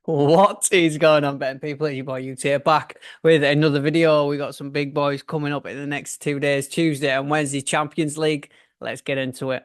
What is going on, betting people? It's your boy UT here, back with another video. We got some big boys coming up in the next 2 days, Tuesday and Wednesday, Champions League. Let's get into it.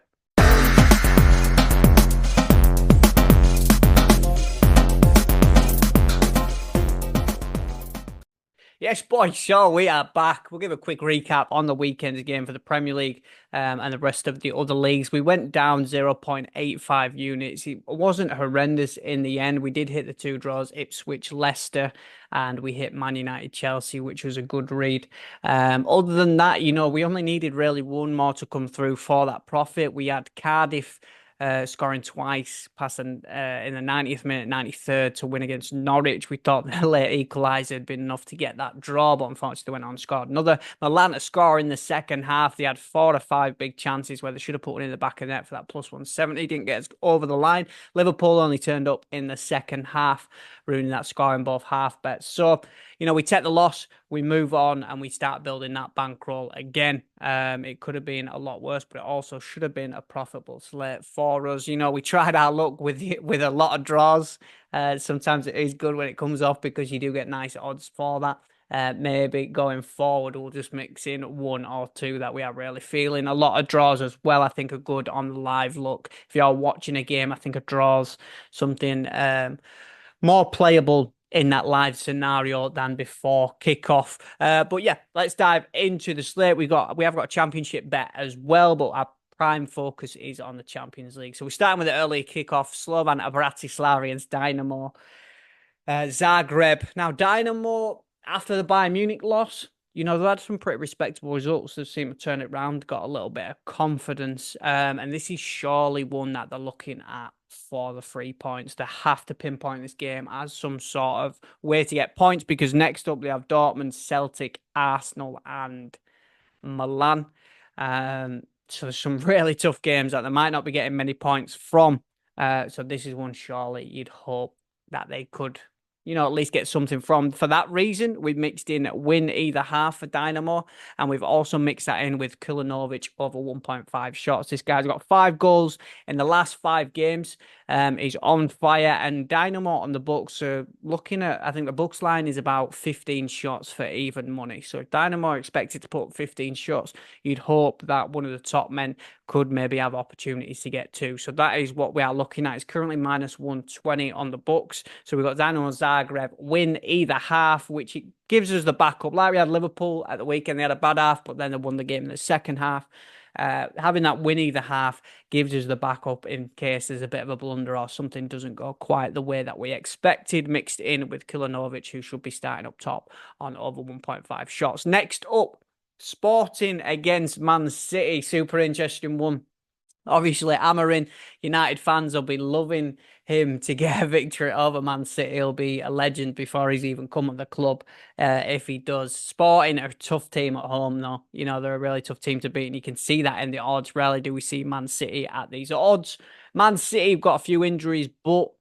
Yes, boys. So we are back. We'll give a quick recap on the weekend's game for the Premier League and the rest of the other leagues. We went down 0.85 units. It wasn't horrendous in the end. We did hit the two draws, Ipswich, Leicester, and we hit Man United, Chelsea, which was a good read. Other than that, we only needed really one more to come through for that profit. We had Cardiff scoring twice, passing in the 90th minute, 93rd to win against Norwich. We thought the late equaliser had been enough to get that draw, but unfortunately they went on and scored another. Milan to score in the second half. They had 4 or 5 big chances where they should have put one in the back of the net for that plus 170. Didn't get us over the line. Liverpool only turned up in the second half, ruining that score in both half bets. So, we take the loss, we move on, and we start building that bankroll again. It could have been a lot worse, but it also should have been a profitable slate for us. We tried our luck with a lot of draws. Sometimes it is good when it comes off because you do get nice odds for that. Maybe going forward, we'll just mix in one or two that we are really feeling. A lot of draws as well, I think, are good on the live look. If you're watching a game, I think a draw's something more playable in that live scenario than before kickoff. But yeah, let's dive into the slate. We have got a championship bet as well, but our prime focus is on the Champions League. So we're starting with the early kickoff. Slovan Bratislava against Dynamo Zagreb. Now, Dynamo, after the Bayern Munich loss, they've had some pretty respectable results. They've seemed to turn it around, got a little bit of confidence. And this is surely one that they're looking at for the 3 points. They have to pinpoint this game as some sort of way to get points because next up they have Dortmund, Celtic, Arsenal, and Milan. So there's some really tough games that they might not be getting many points from. So this is one surely you'd hope that they could at least get something from. For that reason, we've mixed in win either half for Dynamo, and we've also mixed that in with Kulinovic over 1.5 shots. This guy's got 5 goals in the last 5 games. He's on fire, and Dynamo on the books are looking at, I think the books line is about 15 shots for even money. So if Dynamo are expected to put 15 shots, you'd hope that one of the top men could maybe have opportunities to get two. So that is what we are looking at. It's currently minus 120 on the books. So we've got Dynamo Zagreb win either half, which it gives us the backup. Like we had Liverpool at the weekend, they had a bad half, but then they won the game in the second half. Having that win either half gives us the backup in case there's a bit of a blunder or something doesn't go quite the way that we expected, mixed in with Kulinovic, who should be starting up top on over 1.5 shots. Next up, Sporting against Man City. Super interesting one. Obviously, Amarin, United fans will be loving him to get a victory over Man City. He'll be a legend before he's even come at the club if he does. Sporting are a tough team at home, though. They're a really tough team to beat, and you can see that in the odds. Rarely do we see Man City at these odds. Man City have got a few injuries, but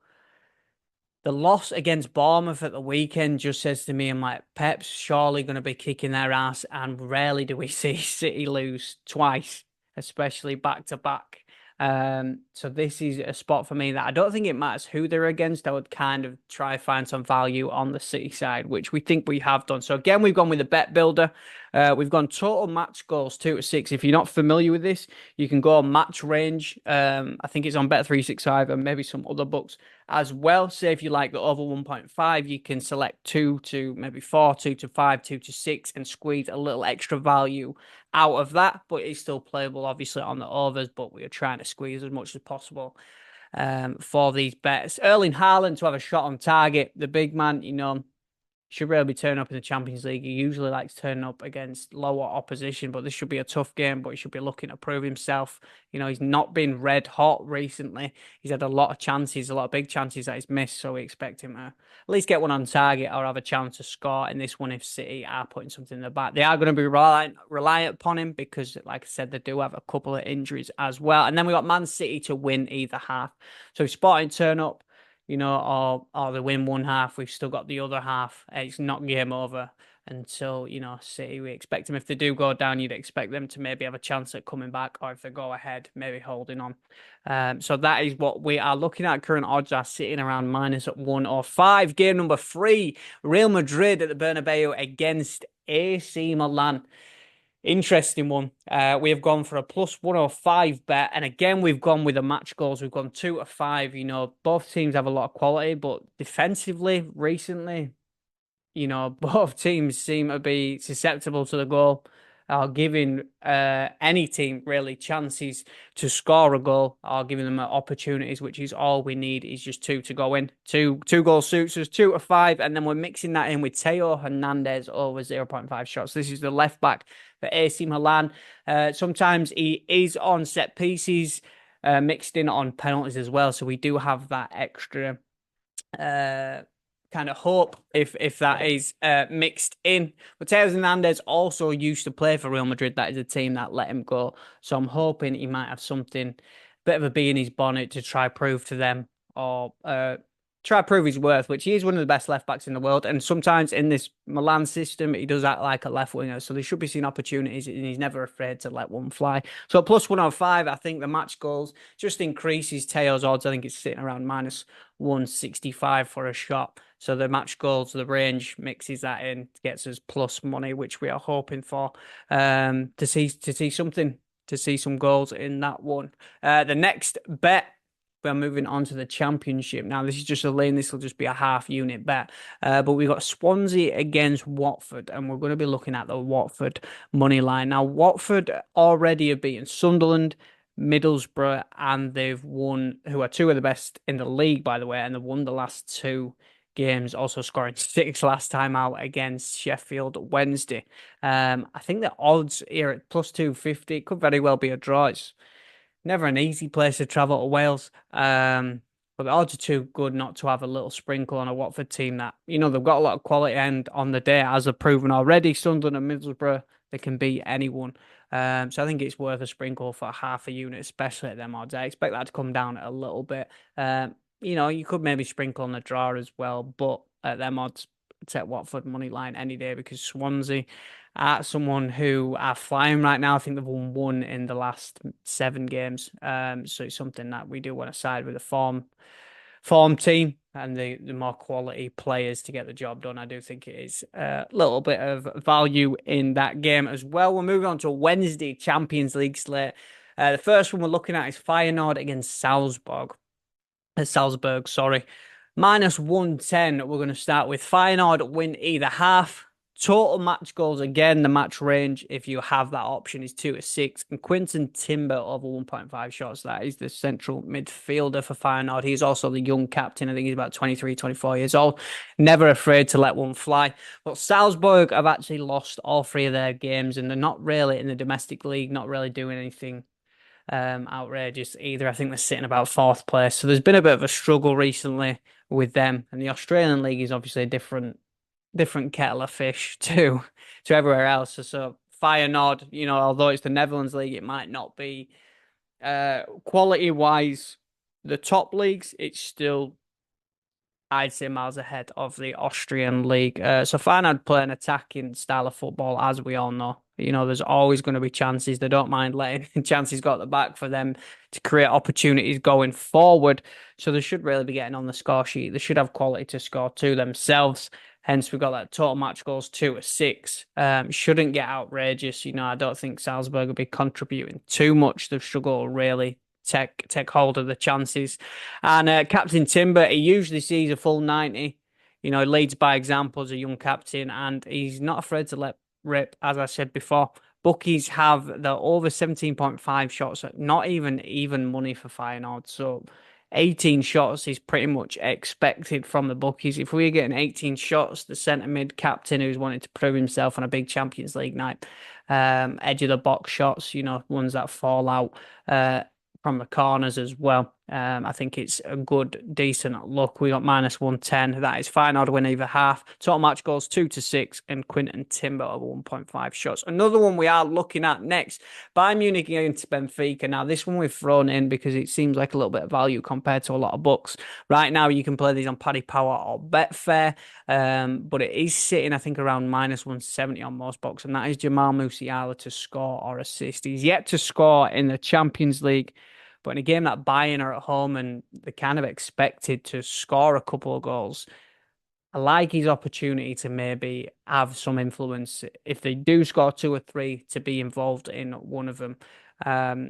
the loss against Bournemouth at the weekend just says to me, I'm like, Pep's surely going to be kicking their ass, and rarely do we see City lose twice, especially back to back. So this is a spot for me that I don't think it matters who they're against. I would kind of try find some value on the City side, which we think we have done. So again, we've gone with the bet builder. We've gone total match goals 2 to 6. If you're not familiar with this, you can go on match range. I think it's on Bet365 and maybe some other books as well. Say if you like the over 1.5, you can select 2 to maybe 4, 2 to 5, 2 to 6, and squeeze a little extra value out of that. But it's still playable, obviously, on the overs. But we are trying to squeeze as much as possible for these bets. Erling Haaland to have a shot on target. The big man, should really be turning up in the Champions League. He usually likes turning up against lower opposition, but this should be a tough game, but he should be looking to prove himself. He's not been red hot recently. He's had a lot of chances, a lot of big chances that he's missed, so we expect him to at least get one on target or have a chance to score in this one if City are putting something in the back. They are going to be reliant upon him because, like I said, they do have a couple of injuries as well. And then we got Man City to win either half. So Sporting turn up, or they win one half, we've still got the other half. It's not game over. until, City, we expect them, if they do go down, you'd expect them to maybe have a chance at coming back, or if they go ahead, maybe holding on. So that is what we are looking at. Current odds are sitting around -105. Game number 3, Real Madrid at the Bernabeu against AC Milan. Interesting one. We have gone for a +105 bet, and again we've gone with the match goals. We've gone 2 to 5. Both teams have a lot of quality, but defensively recently, both teams seem to be susceptible to the goal, or giving any team really chances to score a goal, or giving them opportunities, which is all we need, is just two to go in. Two goal suits us, 2 to 5, and then we're mixing that in with Teo Hernandez over 0.5 shots. This is the left back for AC Milan. Sometimes he is on set pieces, mixed in on penalties as well, so we do have that extra kind of hope if that is mixed in. But Teo Hernandez also used to play for Real Madrid. That is a team that let him go. So I'm hoping he might have something, bit of a bee in his bonnet to try prove to them, or try prove his worth, which he is one of the best left backs in the world. And sometimes in this Milan system, he does act like a left winger. So they should be seeing opportunities, and he's never afraid to let one fly. So +105, I think the match goals just increases Teo's odds. I think it's sitting around -165 for a shot. So the match goals, the range mixes that in, gets us plus money, which we are hoping for, to see something, to see some goals in that one. The next bet, we're moving on to the Championship. Now, this is just a lane. This will just be a half unit bet. But we've got Swansea against Watford, and we're going to be looking at the Watford money line. Now, Watford already have beaten Sunderland, Middlesbrough, and they've won, who are two of the best in the league, by the way, and they've won the last 2 games, also scoring 6 last time out against Sheffield Wednesday. I think the odds here at +250 could very well be a draw. It's never an easy place to travel to Wales. But the odds are too good not to have a little sprinkle on a Watford team that, they've got a lot of quality, and on the day, as they've proven already, Sunderland and Middlesbrough, they can beat anyone. So I think it's worth a sprinkle for half a unit, especially at them odds. I expect that to come down a little bit. You could maybe sprinkle on the draw as well, but at them odds, take Watford money line any day, because Swansea are someone who are flying right now. I think they've won 1 in the last 7 games. So it's something that we do want to side with a form team and the more quality players to get the job done. I do think it is a little bit of value in that game as well. We're moving on to a Wednesday Champions League slate. The first one we're looking at is Feyenoord against Salzburg, sorry. -110, we're going to start with Feyenoord win either half. Total match goals, again, the match range, if you have that option, is 2 to 6. And Quinton Timber over 1.5 shots. That is the central midfielder for Feyenoord. He's also the young captain. I think he's about 23, 24 years old. Never afraid to let one fly. But Salzburg have actually lost all 3 of their games, and they're not really in the domestic league, not really doing anything outrageous either. I think they're sitting about 4th place. So there's been a bit of a struggle recently with them. And the Australian league is obviously a different kettle of fish to everywhere else. So Feyenoord, although it's the Netherlands league, it might not be quality wise the top leagues. It's still, I'd say, miles ahead of the Austrian league. So Feyenoord play an attacking style of football, as we all know. There's always going to be chances. They don't mind letting chances go at the back for them to create opportunities going forward. So they should really be getting on the score sheet. They should have quality to score to themselves. Hence, we've got that total match goals 2 to 6. Shouldn't get outrageous. I don't think Salzburg will be contributing too much. They've struggled really take hold of the chances. And Captain Timber, he usually sees a full 90. He leads by example as a young captain, and he's not afraid to let rip, as I said before. Bookies have the over 17.5 shots, not even money for Feyenoord. So 18 shots is pretty much expected from the bookies. If we're getting 18 shots, the centre mid captain who's wanted to prove himself on a big Champions League night, edge of the box shots, ones that fall out from the corners as well. I think it's a good, decent look. We got -110. That is fine. I'd win either half. Total match goals 2-6, and Quinton Timber over 1.5 shots. Another one we are looking at next: Bayern Munich against Benfica. Now, this one we've thrown in because it seems like a little bit of value compared to a lot of books. Right now, you can play these on Paddy Power or Betfair, but it is sitting, I think, around -170 on most books, and that is Jamal Musiala to score or assist. He's yet to score in the Champions League. But in a game that Bayern are at home and they're kind of expected to score a couple of goals, I like his opportunity to maybe have some influence. If they do score two or three, to be involved in one of them.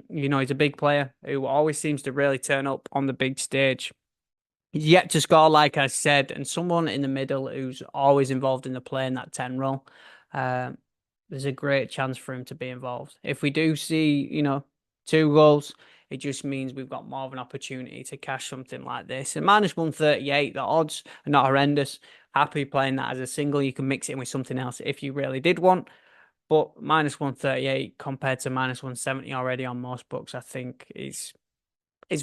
He's a big player who always seems to really turn up on the big stage. He's yet to score, like I said, and someone in the middle who's always involved in the play in that 10 role. There's a great chance for him to be involved. If we do see, 2 goals, it just means we've got more of an opportunity to cash something like this. And -138, the odds are not horrendous. Happy playing that as a single. You can mix it in with something else if you really did want. But -138 compared to -170 already on most books, I think is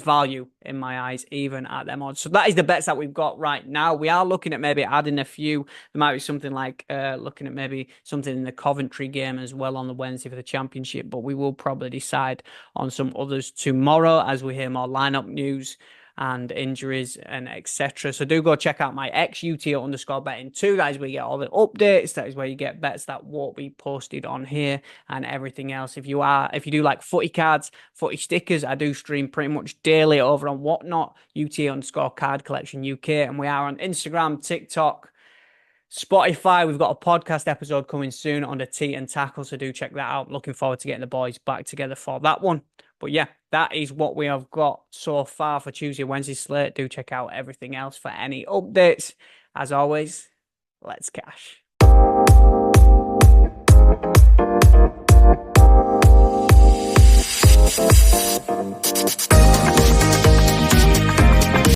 value in my eyes, even at them odds. So that is the bets that we've got right now. We are looking at maybe adding a few. There might be something like looking at maybe something in the Coventry game as well on the Wednesday for the Championship, but we will probably decide on some others tomorrow as we hear more lineup news and injuries and etc. So do go check out my XUTO_betting2. That is where you get all the updates. That is where you get bets that won't be posted on here and everything else. If you do like footy cards, footy stickers, I do stream pretty much daily over on Whatnot, UT_card collection UK, and we are on Instagram, TikTok, Spotify. We've got a podcast episode coming soon under Tea&Tackles, so do check that out. Looking forward to getting the boys back together for that one. But yeah, that is what we have got so far for Tuesday, Wednesday slate. Do check out everything else for any updates. As always, let's cash.